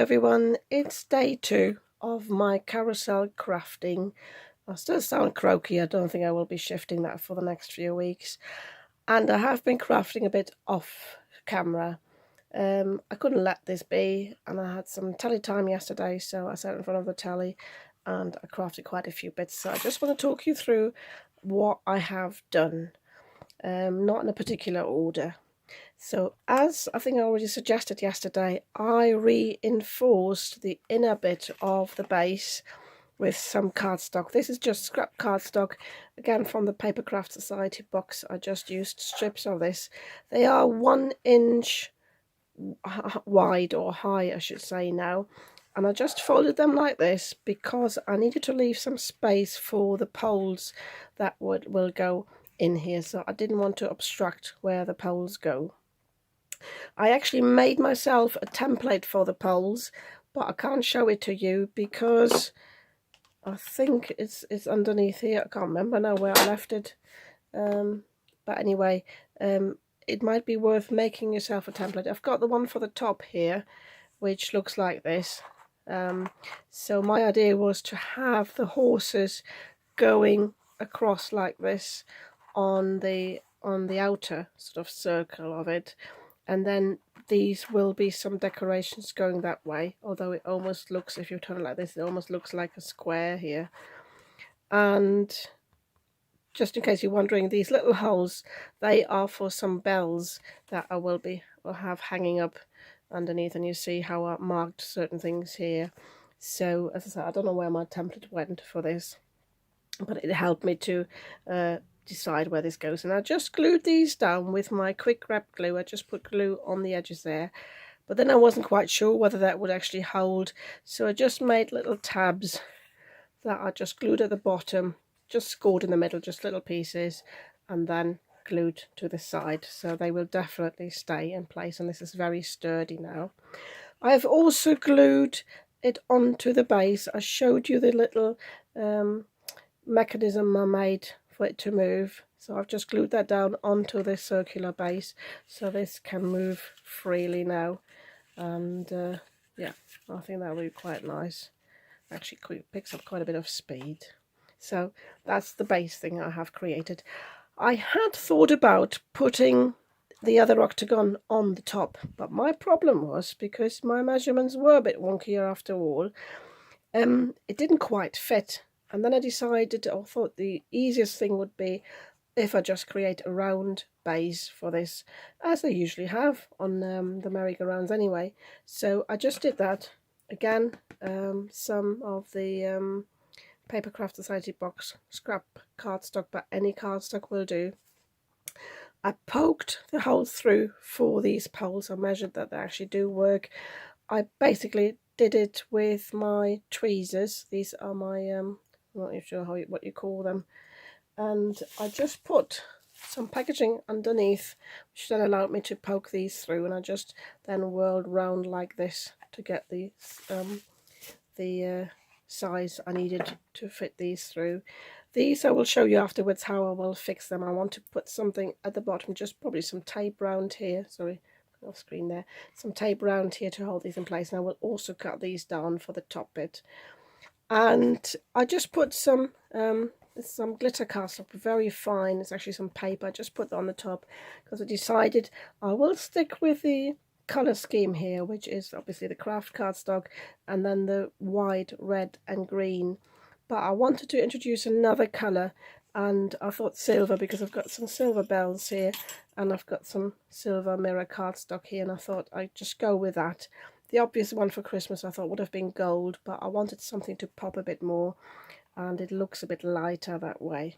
everyone, it's day 2 of my carousel crafting. I still sound croaky. I don't think I will be shifting that for the next few weeks. And I have been crafting a bit off camera. I couldn't let this be, and I had some telly time yesterday, so I sat in front of the telly and I crafted quite a few bits. So I just want to talk you through what I have done, not in a particular order. So as I think I already suggested yesterday, I reinforced the inner bit of the base with some cardstock. This is just scrap cardstock, again from the Papercraft Society box. I just used strips of this. They are 1 inch wide, or high I should say now, and I just folded them like this because I needed to leave some space for the poles that will go in here, so I didn't want to obstruct where the poles go. I actually made myself a template for the poles, but I can't show it to you because I think it's underneath here. I can't remember now where I left it. But anyway, it might be worth making yourself a template. I've got the one for the top here, which looks like this. So my idea was to have the horses going across like this on the outer sort of circle of it, and then these will be some decorations going that way, although it almost looks, if you turn it like this, it almost looks like a square here. And just in case you're wondering, these little holes, they are for some bells that I will have hanging up underneath, and you see how I marked certain things here. So as I said, I don't know where my template went for this, but it helped me to decide where this goes. And I just glued these down with my quick grab glue. I just put glue on the edges there, but then I wasn't quite sure whether that would actually hold, so I just made little tabs that I just glued at the bottom, just scored in the middle, just little pieces, and then glued to the side, so they will definitely stay in place, and this is very sturdy now. I've also glued it onto the base. I showed you the little mechanism I made for it to move, so I've just glued that down onto this circular base so this can move freely now. And yeah, I think that will be quite nice. Actually picks up quite a bit of speed. So that's the base thing I have created. I had thought about putting the other octagon on the top, but my problem was, because my measurements were a bit wonkier after all, it didn't quite fit. And then I decided, I thought the easiest thing would be if I just create a round base for this, as I usually have on the merry-go-rounds anyway. So I just did that. Again, some of the Papercraft Society box scrap cardstock, but any cardstock will do. I poked the holes through for these poles. I measured that they actually do work. I basically did it with my tweezers. These are my I'm not even sure what you call them, and I just put some packaging underneath, which then allowed me to poke these through, and I just then whirled round like this to get the size I needed to fit these through. These I will show you afterwards how I will fix them. I want to put something at the bottom, just probably some tape round here, sorry, off screen there, some tape round here to hold these in place, and I will also cut these down for the top bit. And I just put some glitter cardstock, very fine. It's actually some paper. I just put that on the top because I decided I will stick with the colour scheme here, which is obviously the craft cardstock and then the white, red and green. But I wanted to introduce another colour, and I thought silver, because I've got some silver bells here and I've got some silver mirror cardstock here, and I thought I'd just go with that. The obvious one for Christmas I thought would have been gold, but I wanted something to pop a bit more, and it looks a bit lighter that way.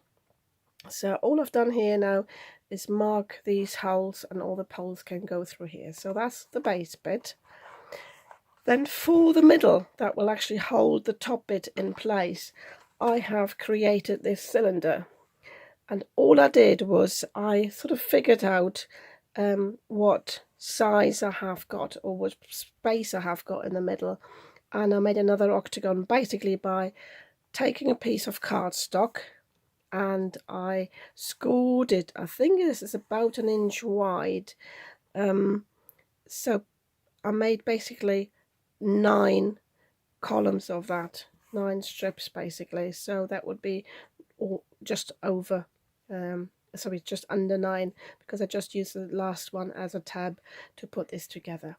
So all I've done here now is mark these holes, and all the poles can go through here. So that's the base bit. Then for the middle, that will actually hold the top bit in place, I have created this cylinder. And all I did was I sort of figured out what size I have got, or what space I have got in the middle, and I made another octagon basically by taking a piece of cardstock, and I scored it. I think this is about 1 inch wide, so I made basically 9 columns of that, 9 strips basically. So that would be just over, sorry, just under 9, because I just used the last one as a tab to put this together.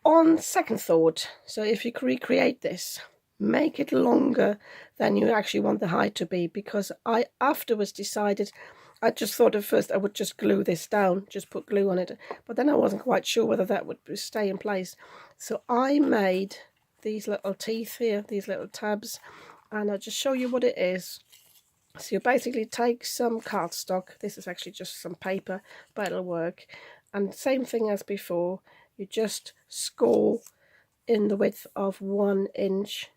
On second thought, so if you recreate this, make it longer than you actually want the height to be, because I afterwards decided, I just thought at first I would just glue this down, just put glue on it, but then I wasn't quite sure whether that would stay in place. So I made these little teeth here, these little tabs, and I'll just show you what it is. So you basically take some cardstock, this is actually just some paper, but it'll work, and same thing as before, you just score in the width of 1 inch.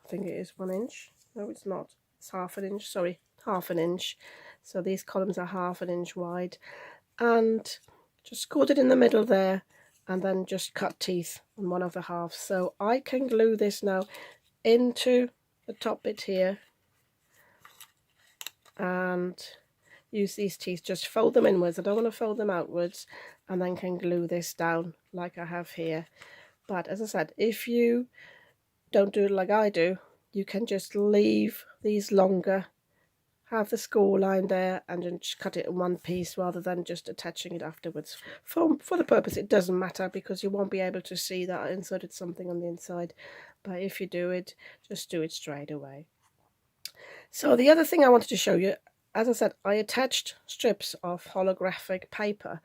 I think it is 1 inch. No, it's not. It's half an inch. Sorry, half an inch. So these columns are half an inch wide. And just scored it in the middle there, and then just cut teeth on one of the halves. So I can glue this now into the top bit here and use these teeth, just fold them inwards. I don't want to fold them outwards, and then can glue this down like I have here. But as I said, if you don't do it like I do, you can just leave these longer, have the score line there, and then just cut it in one piece rather than just attaching it afterwards. For the purpose, it doesn't matter, because you won't be able to see that I inserted something on the inside. But if you do it, just do it straight away. So the other thing I wanted to show you, as I said, I attached strips of holographic paper,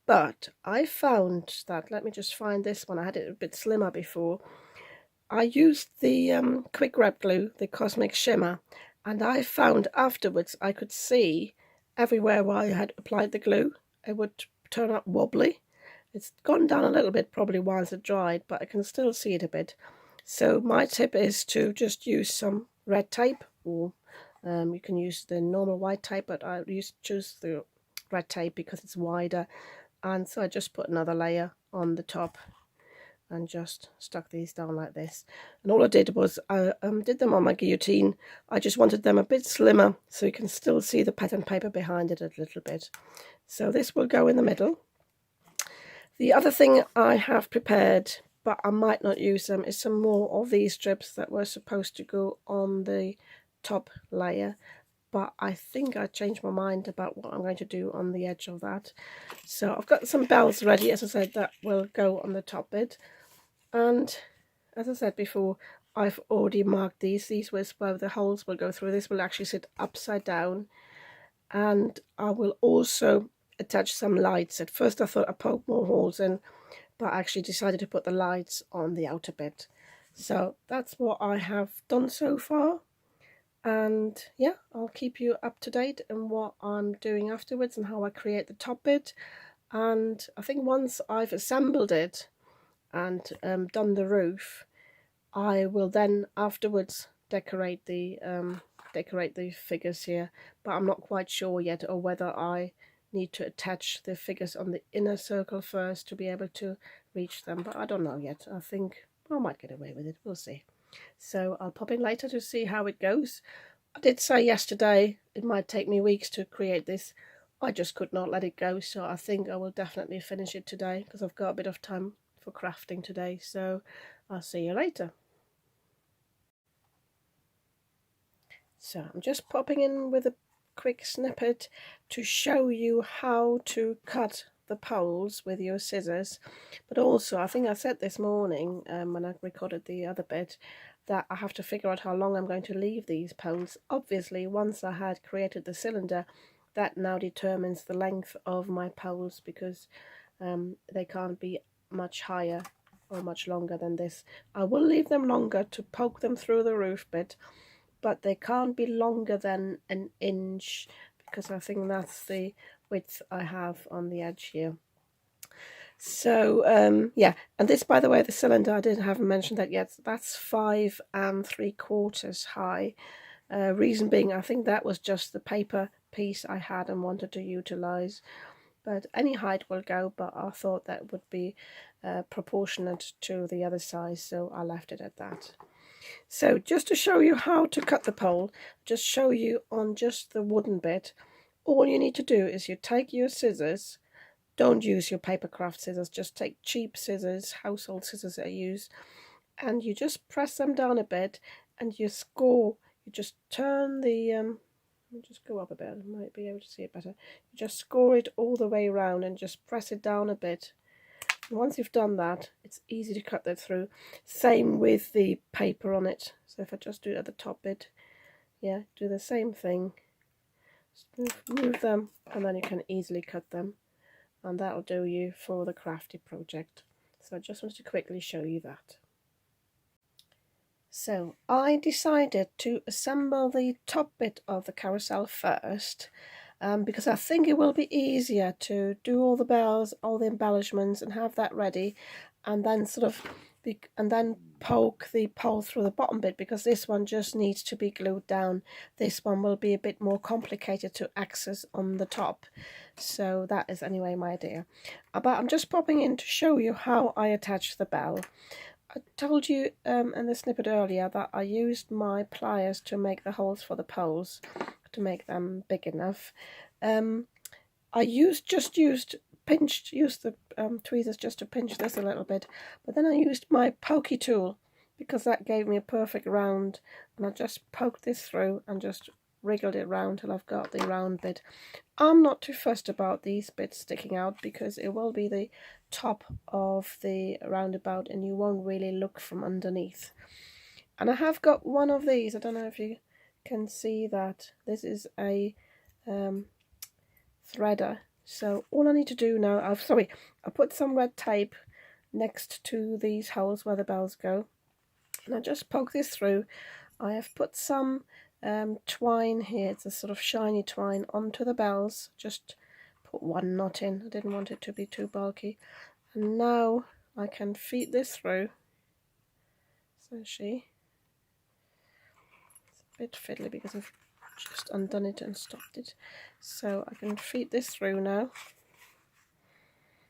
but I found that, let me just find this one, I had it a bit slimmer before. I used the quick grab glue, the Cosmic Shimmer, and I found afterwards I could see everywhere where I had applied the glue, it would turn up wobbly. It's gone down a little bit probably whilst it dried, but I can still see it a bit. So my tip is to just use some red tape, or you can use the normal white tape, but I choose the red tape because it's wider. And so I just put another layer on the top and just stuck these down like this. And all I did was I did them on my guillotine. I just wanted them a bit slimmer so you can still see the pattern paper behind it a little bit. So this will go in the middle. The other thing I have prepared, but I might not use them, is some more of these strips that were supposed to go on the top layer, but I think I changed my mind about what I'm going to do on the edge of that. So I've got some bells ready, as I said, that will go on the top bit. And as I said before, I've already marked these where the holes will go through. This will actually sit upside down, and I will also attach some lights. At first I thought I'd poke more holes in, but I actually decided to put the lights on the outer bit. So that's what I have done so far. And yeah, I'll keep you up to date on what I'm doing afterwards and how I create the top bit. And I think once I've assembled it and done the roof, I will then afterwards decorate the figures here, but I'm not quite sure yet, or whether I need to attach the figures on the inner circle first to be able to reach them, but I don't know yet. I think I might get away with it, we'll see. So I'll pop in later to see how it goes. I did say yesterday it might take me weeks to create this. I just could not let it go, so I think I will definitely finish it today, because I've got a bit of time for crafting today. So I'll see you later. So I'm just popping in with a quick snippet to show you how to cut the poles with your scissors, but also I think I said this morning when I recorded the other bit that I have to figure out how long I'm going to leave these poles. Obviously, once I had created the cylinder, that now determines the length of my poles, because they can't be much higher or much longer than this. I will leave them longer to poke them through the roof bit, but they can't be longer than 1 inch, because I think that's the width I have on the edge here. So yeah, and this, by the way, the cylinder, I haven't mentioned that yet, that's 5 3/4 high. Reason being, I think that was just the paper piece I had and wanted to utilize, but any height will go, but I thought that would be proportionate to the other size, so I left it at that. So just to show you how to cut the pole, just show you on just the wooden bit, all you need to do is you take your scissors, don't use your paper craft scissors, just take cheap scissors, household scissors that I use, and you just press them down a bit, and you score, you just turn the, just go up a bit, I might be able to see it better. You just score it all the way around and just press it down a bit. And once you've done that, it's easy to cut that through. Same with the paper on it. So if I just do it at the top bit, yeah, do the same thing. Move them, and then you can easily cut them. And that'll do you for the crafty project. So I just wanted to quickly show you that. So I decided to assemble the top bit of the carousel first, because I think it will be easier to do all the bells, all the embellishments, and have that ready, and then poke the pole through the bottom bit, because this one just needs to be glued down. This one will be a bit more complicated to access on the top. So that is anyway my idea. But I'm just popping in to show you how I attach the bell. I told you in the snippet earlier that I used my pliers to make the holes for the poles, to make them big enough. I used the tweezers just to pinch this a little bit, but then I used my pokey tool because that gave me a perfect round, and I just poked this through and just wriggled it round till I've got the round bit. I'm not too fussed about these bits sticking out because it will be the top of the roundabout and you won't really look from underneath. And I have got one of these, I don't know if you can see that. This is a threader. So all I need to do now, I put some red tape next to these holes where the bells go, and I just poke this through. I have put some twine here, it's a sort of shiny twine, onto the bells. Just put one knot in, I didn't want it to be too bulky. And now I can feed this through. So it's a bit fiddly because I've just undone it and stopped it. So I can feed this through now.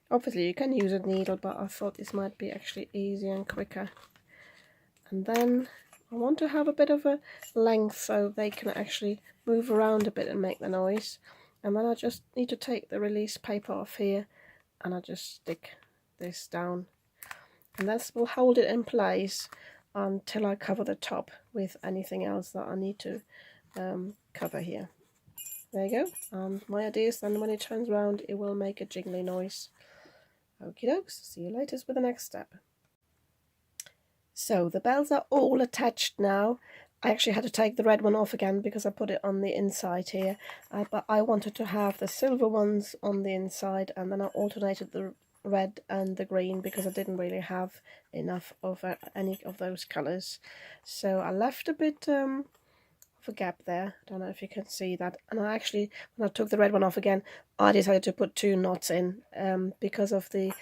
Obviously you can use a needle, but I thought this might be actually easier and quicker. And then I want to have a bit of a length so they can actually move around a bit and make the noise. And then I just need to take the release paper off here, and I just stick this down. And this will hold it in place until I cover the top with anything else that I need to cover here. There you go. And my idea is then when it turns around, it will make a jingly noise. Okie dokes, see you later with the next step. So the bells are all attached now. I actually had to take the red one off again because I put it on the inside here, but I wanted to have the silver ones on the inside, and then I alternated the red and the green because I didn't really have enough of any of those colours. So I left a bit of a gap there. I don't know if you can see that. And I actually, when I took the red one off again, I decided to put 2 knots in because of the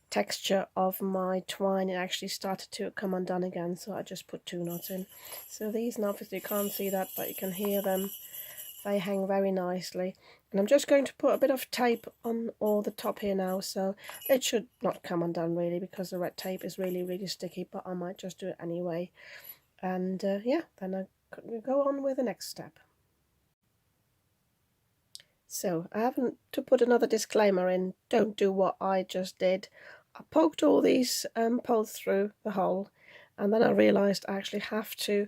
texture of my twine. It actually started to come undone again, so I just put 2 knots in. So these, now obviously you can't see that, but you can hear them. They hang very nicely. And I'm just going to put a bit of tape on all the top here now, so it should not come undone really because the red tape is really sticky, but I might just do it anyway. And yeah, then I go on with the next step. So I haven't to put another disclaimer in, don't do what I just did. I poked all these poles through the hole, and then I realised I actually have to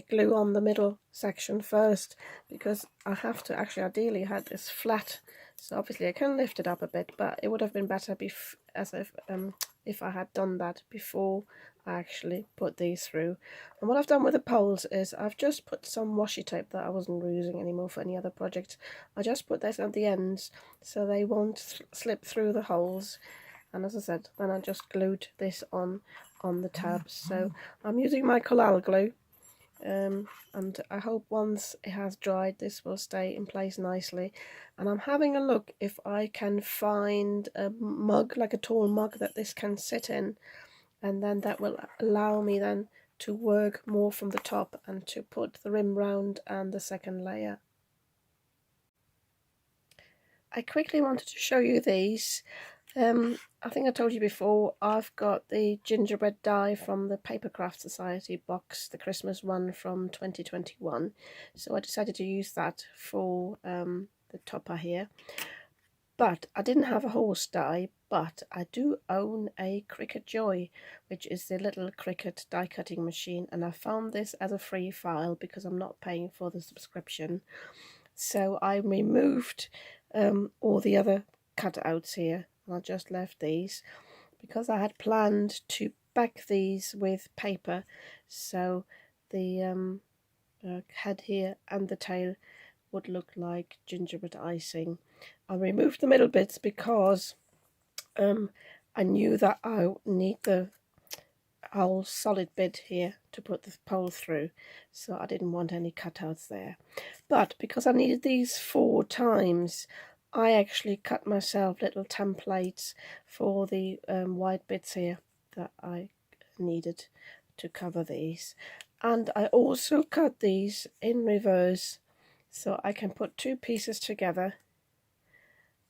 glue on the middle section first, because I have to actually ideally have this flat. So obviously I can lift it up a bit, but it would have been better if I had done that before I actually put these through. And what I've done with the poles is I've just put some washi tape that I wasn't using anymore for any other project. I just put this at the ends so they won't slip through the holes. And as I said, then I just glued this on the tabs. So I'm using my collal glue, and I hope once it has dried this will stay in place nicely. And I'm having a look if I can find a mug, like a tall mug that this can sit in, and then that will allow me then to work more from the top and to put the rim round and the second layer. I quickly wanted to show you these. I think I told you before, I've got the gingerbread die from the Paper Craft Society box, the Christmas one from 2021. So I decided to use that for the topper here. But I didn't have a horse die, but I do own a Cricut Joy, which is the little Cricut die cutting machine, and I found this as a free file because I'm not paying for the subscription. So I removed all the other cutouts here, and I just left these because I had planned to back these with paper, so the head here and the tail would look like gingerbread icing. I removed the middle bits because I knew that I need the whole solid bit here to put the pole through, so I didn't want any cutouts there. But because I needed these 4 times, I actually cut myself little templates for the wide bits here that I needed to cover these. And I also cut these in reverse, so I can put 2 pieces together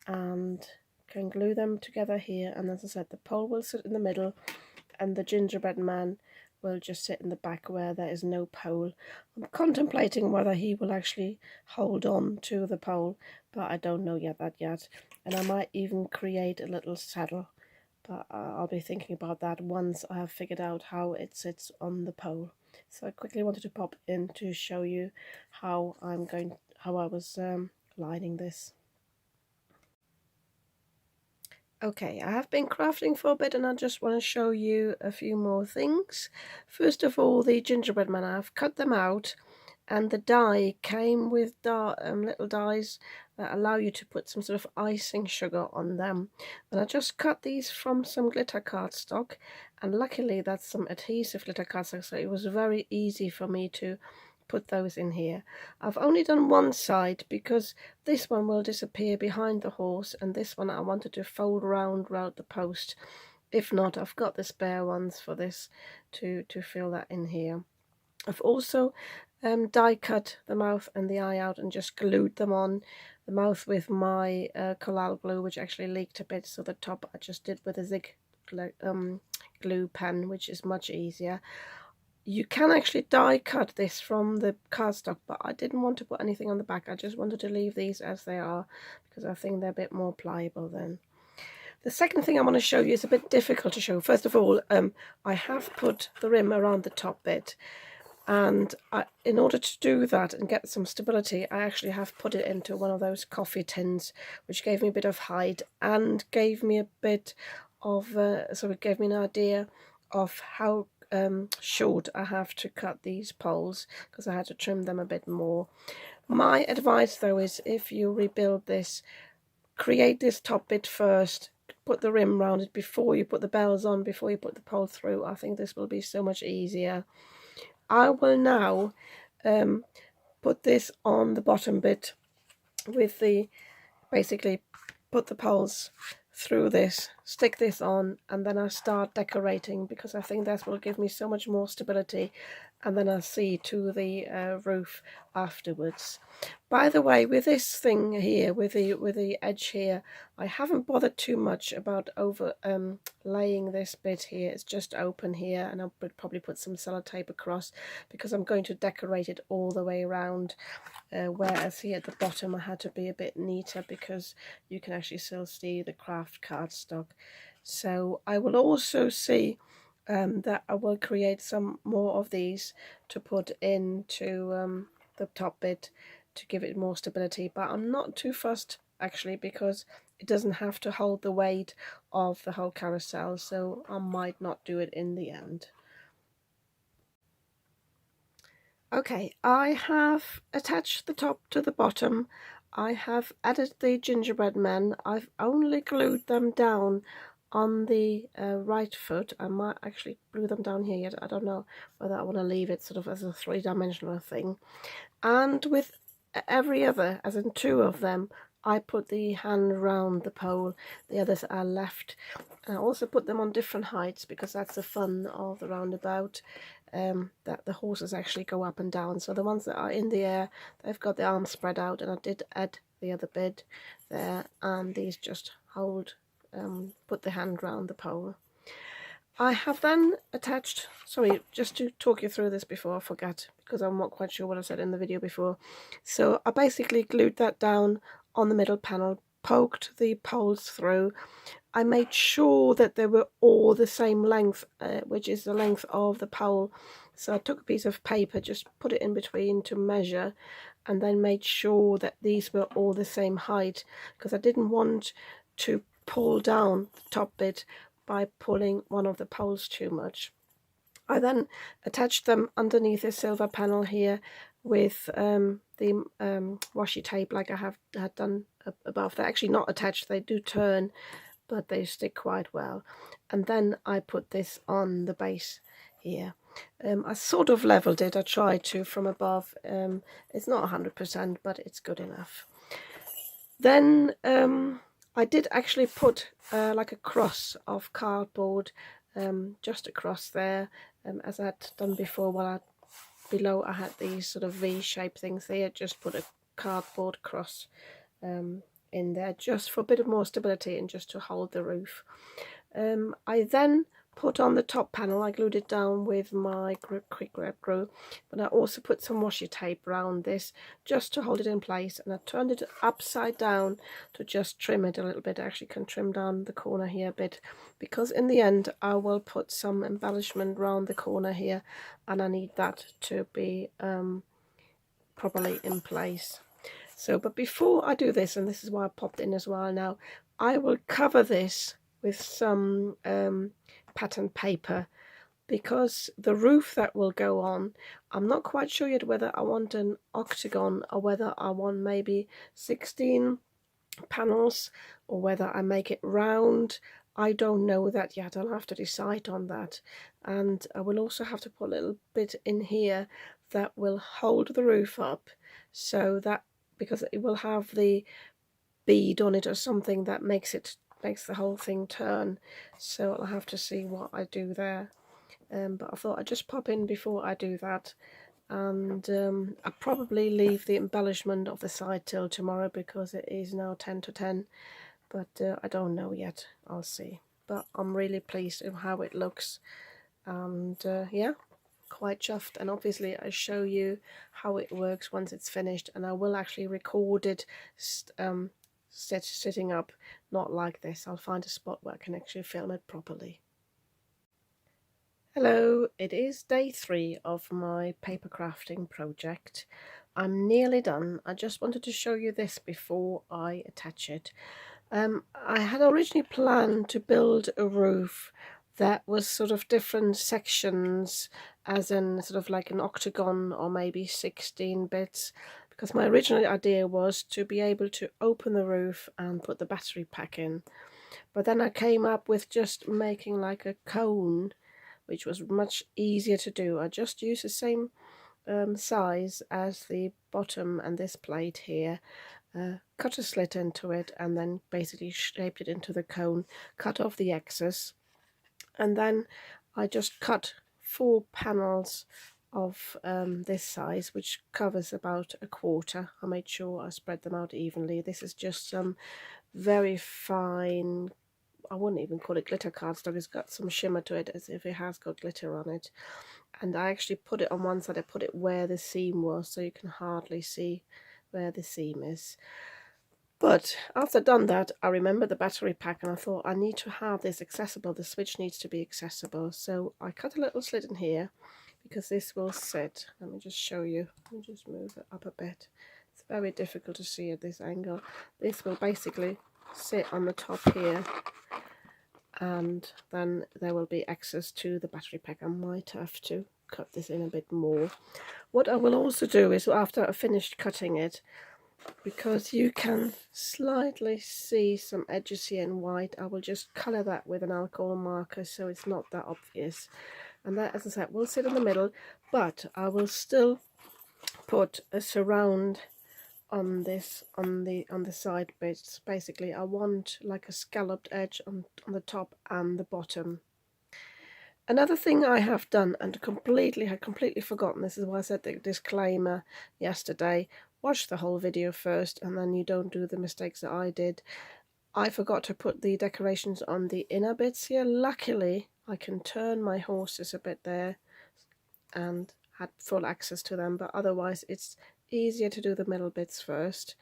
and can glue them together here. And as I said, the pole will sit in the middle and the gingerbread man will just sit in the back where there is no pole. I'm contemplating whether he will actually hold on to the pole, but I don't know yet. And I might even create a little saddle, but I'll be thinking about that once I have figured out how it sits on the pole. So I quickly wanted to pop in to show you how I was lining this. Okay, I have been crafting for a bit and I just want to show you a few more things. First of all, the gingerbread man, I've cut them out, and the die came with little dies that allow you to put some sort of icing sugar on them. And I just cut these from some glitter cardstock, and luckily that's some adhesive glitter cardstock, so it was very easy for me to put those in here. I've only done one side because this one will disappear behind the horse, and this one I wanted to fold round the post. If not, I've got the spare ones for this to fill that in here. I've also die cut the mouth and the eye out and just glued them on. The mouth with my collal glue, which actually leaked a bit, so the top I just did with a zig glue pen, which is much easier. You can actually die cut this from the cardstock, but I didn't want to put anything on the back. I just wanted to leave these as they are because I think they're a bit more pliable then. The second thing I want to show you is a bit difficult to show. First of all, I have put the rim around the top bit, and in order to do that and get some stability, I actually have put it into one of those coffee tins, which gave me a bit of height and gave me a bit of it gave me an idea of how short I have to cut these poles, because I had to trim them a bit more. My advice though is, if you rebuild this, create this top bit first, put the rim around it before you put the bells on, before you put the pole through. I think this will be so much easier. I will now put this on the bottom bit with basically put the poles through this, stick this on, and then I'll start decorating, because I think that will give me so much more stability, and then I'll see to the roof afterwards. By the way, with this thing here, with the edge here, I haven't bothered too much about laying this bit here. It's just open here, and I'll probably put some sellotape across because I'm going to decorate it all the way around. Whereas here at the bottom I had to be a bit neater because you can actually still see the craft cardstock. So I will also see that I will create some more of these to put into the top bit to give it more stability, but I'm not too fussed actually, because it doesn't have to hold the weight of the whole carousel, so I might not do it in the end. Okay, I have attached the top to the bottom. I have added the gingerbread men. I've only glued them down on the right foot. I might actually glue them down here yet. I don't know whether I want to leave it sort of as a 3-dimensional thing. And with every other, as in 2 of them, I put the hand round the pole. The others are left. And I also put them on different heights because that's the fun of the roundabout. That the horses actually go up and down. So the ones that are in the air, they've got the arms spread out, and I did add the other bit there, and these just hold, put the hand round the pole. I have then attached, sorry, just to talk you through this before I forget, because I'm not quite sure what I said in the video before. So I basically glued that down on the middle panel, poked the poles through. I made sure that they were all the same length, which is the length of the pole. So I took a piece of paper, just put it in between to measure, and then made sure that these were all the same height, because I didn't want to pull down the top bit by pulling one of the poles too much. I then attached them underneath the silver panel here with the washi tape, like I had done above. They're actually not attached, they do turn, but they stick quite well. And then I put this on the base here. I sort of leveled it, I tried to from above. It's not 100%, but it's good enough. Then I did actually put like a cross of cardboard just across there, as I had done before. Below I had these sort of V-shaped things there. Just put a cardboard cross in there just for a bit of more stability and just to hold the roof. I then put on the top panel, I glued it down with my quick grab glue, but I also put some washi tape around this just to hold it in place, and I turned it upside down to just trim it a little bit. I actually can trim down the corner here a bit, because in the end I will put some embellishment around the corner here, and I need that to be properly in place. So, but before I do this, and this is why I popped in as well now, I will cover this with some pattern paper, because the roof that will go on, I'm not quite sure yet whether I want an octagon or whether I want maybe 16 panels or whether I make it round. I don't know that yet. I'll have to decide on that. And I will also have to put a little bit in here that will hold the roof up, so that, because it will have the bead on it or something that makes the whole thing turn. So I'll have to see what I do there. But I thought I'd just pop in before I do that. And I'll probably leave the embellishment of the side till tomorrow, because it is now 10 to 10. But I don't know yet. I'll see. But I'm really pleased with how it looks. And yeah, quite chuffed. And obviously I show you how it works once it's finished, and I will actually record it sitting up, not like this. I'll find a spot where I can actually film it properly. Hello, it is day 3 of my paper crafting project. I'm nearly done. I just wanted to show you this before I attach it. I had originally planned to build a roof that was sort of different sections, as in sort of like an octagon or maybe 16 bits, because my original idea was to be able to open the roof and put the battery pack in. But then I came up with just making like a cone, which was much easier to do. I just used the same size as the bottom and this plate here, cut a slit into it, and then basically shaped it into the cone, cut off the excess, and then I just cut 4 panels of this size, which covers about a quarter. I made sure I spread them out evenly. This is just some very fine, I wouldn't even call it glitter cardstock. It's got some shimmer to it, as if it has got glitter on it. And I actually put it on one side, I put it where the seam was, so you can hardly see where the seam is. But after I'd done that, I remembered the battery pack, and I thought I need to have this accessible. The switch needs to be accessible. So I cut a little slit in here, because this will sit. Let me just show you. Let me just move it up a bit. It's very difficult to see at this angle. This will basically sit on the top here, and then there will be access to the battery pack. I might have to cut this in a bit more. What I will also do is, after I've finished cutting it, because you can slightly see some edges here in white, I will just colour that with an alcohol marker so it's not that obvious. And that, as I said, will sit in the middle, but I will still put a surround on this, on the side bits. Basically I want like a scalloped edge on the top and the bottom. Another thing I have done, and had completely forgotten, this is why I said the disclaimer yesterday, watch the whole video first and then you don't do the mistakes that I did. I forgot to put the decorations on the inner bits here. Luckily I can turn my horses a bit there and had full access to them, but otherwise it's easier to do the middle bits first.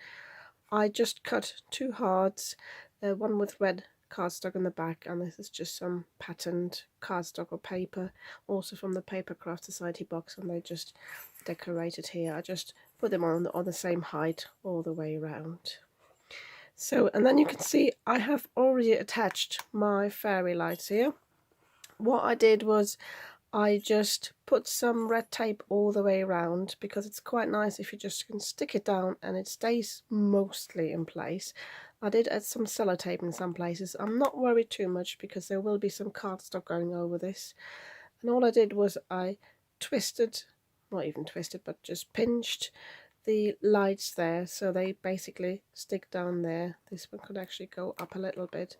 I just cut 2 hearts, one with red cardstock in the back, and this is just some patterned cardstock or paper, also from the Paper Craft Society box, and they just decorated here. I just put them on the same height all the way around. So, and then you can see I have already attached my fairy lights here. What I did was I just put some red tape all the way around, because it's quite nice if you just can stick it down and it stays mostly in place. I did add some sellotape in some places. I'm not worried too much because there will be some cardstock going over this. And all I did was I twisted, not even twisted, but just pinched the lights there, so they basically stick down there. This one could actually go up a little bit.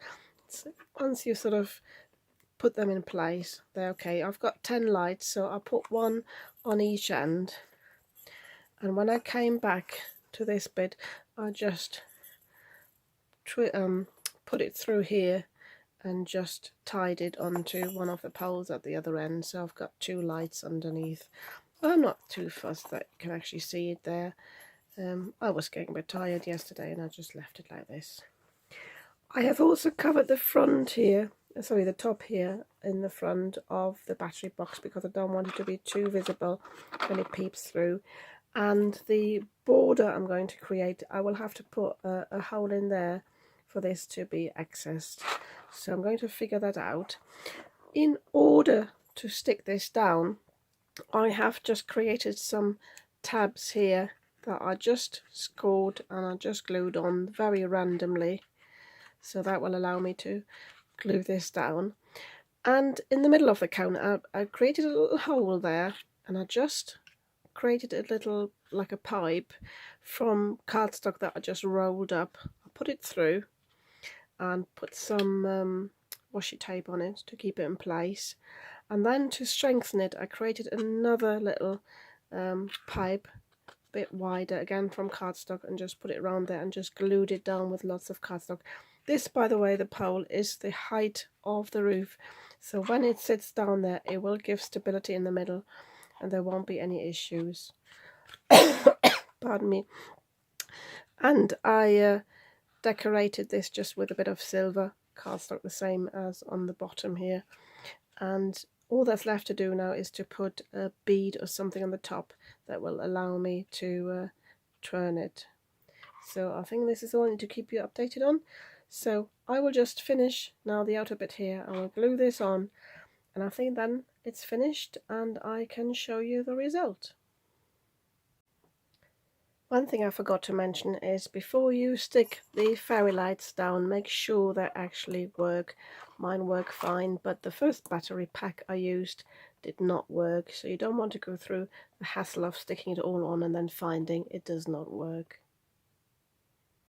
So once you sort of put them in place, they're okay. I've got 10 lights, so I put one on each end, and when I came back to this bit, I just put it through here and just tied it onto one of the poles at the other end, so I've got 2 lights underneath. I'm not too fussed that you can actually see it there. I was getting a bit tired yesterday and I just left it like this. I have also covered the front here, sorry, the top here in the front of the battery box, because I don't want it to be too visible when it peeps through. And the border I'm going to create, I will have to put a hole in there for this to be accessed. So I'm going to figure that out. In order to stick this down, I have just created some tabs here that I just scored and I just glued on very randomly. So that will allow me to glue this down. And in the middle of the counter, I created a little hole there, and I just created a little, like a pipe from cardstock that I just rolled up. I put it through and put some washi tape on it to keep it in place. And then to strengthen it, I created another little pipe, a bit wider, again from cardstock, and just put it around there and just glued it down with lots of cardstock. This, by the way, the pole is the height of the roof, so when it sits down there, it will give stability in the middle and there won't be any issues. Pardon me. And I decorated this just with a bit of silver cardstock, the same as on the bottom here. And all that's left to do now is to put a bead or something on the top that will allow me to turn it. So I think this is all I need to keep you updated on. So I will just finish now the outer bit here. I will glue this on, and I think then it's finished and I can show you the result. One thing I forgot to mention is, before you stick the fairy lights down, make sure they actually work. Mine work fine, but the first battery pack I used did not work, so you don't want to go through the hassle of sticking it all on and then finding it does not work.